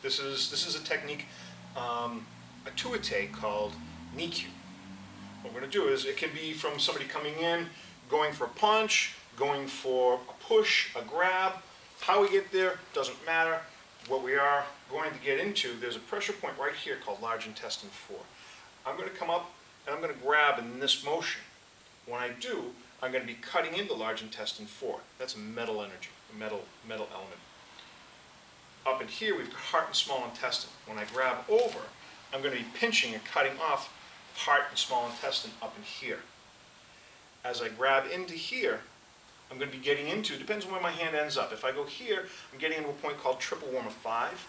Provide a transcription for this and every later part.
This is a technique, a tuite called Nikyu. What we're going to do is, it can be from somebody coming in, going for a punch, going for a push, a grab. How we get there doesn't matter. What we are going to get into, there's a pressure point right here called large intestine 4. I'm going to come up and I'm going to grab in this motion. When I do, I'm going to be cutting into large intestine 4. That's a metal energy, a metal element. Up in here, we've got heart and small intestine. When I grab over, I'm going to be pinching and cutting off heart and small intestine up in here. As I grab into here, I'm going to be getting into, depends on where my hand ends up. If I go here, I'm getting into a point called triple warmer 5.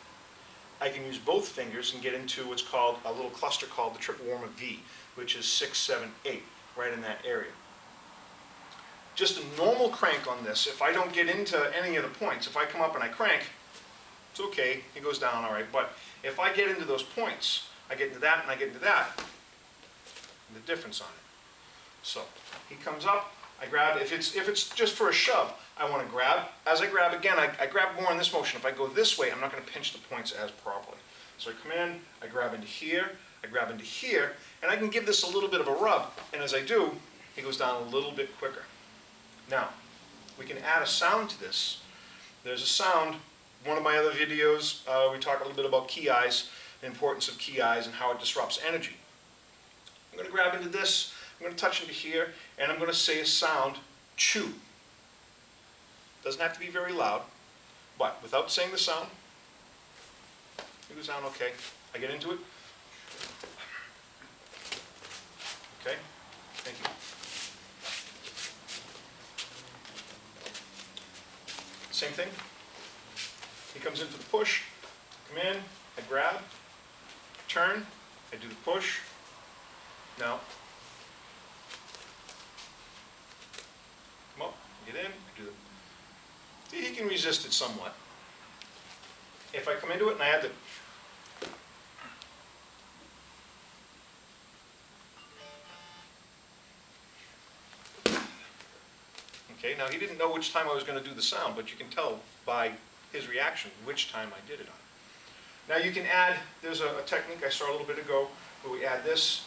I can use both fingers and get into what's called a little cluster called the triple warmer V, which is 6, 7, 8, right in that area. Just a normal crank on this, if I don't get into any of the points, if I come up and I crank, it's okay, it goes down all right. But if I get into those points, I get into that and I get into that, the difference on it. So he comes up, I grab. If it's just for a shove, I want to grab. As I grab again, I grab more in this motion. If I go this way, I'm not going to pinch the points as properly. So I come in, I grab into here, I grab into here, and I can give this a little bit of a rub. And as I do, it goes down a little bit quicker. Now, we can add a sound to this. There's a sound. One of my other videos, we talk a little bit about key eyes, the importance of key eyes and how it disrupts energy. I'm going to grab into this, I'm going to touch into here, and I'm going to say a sound, chew. Doesn't have to be very loud, but without saying the sound, it goes down okay. I get into it. Okay, thank you. Same thing. He comes in for the push, come in, I grab, turn, I do the push. Now, come up, get in, I do the, see, he can resist it somewhat. If I come into it and I add the, okay, now he didn't know which time I was going to do the sound, but you can tell by his reaction which time I did it on. Now you can add, there's a technique I saw a little bit ago where we add this.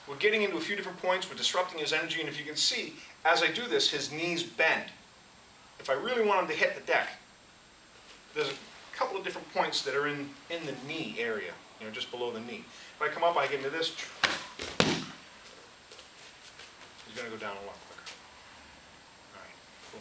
We're getting into a few different points, we're disrupting his energy, and if you can see, as I do this, his knees bend. If I really want him to hit the deck, there's a couple of different points that are in the knee area, you know, just below the knee. If I come up, I get into this, he's going to go down a lot quicker. All right, cool.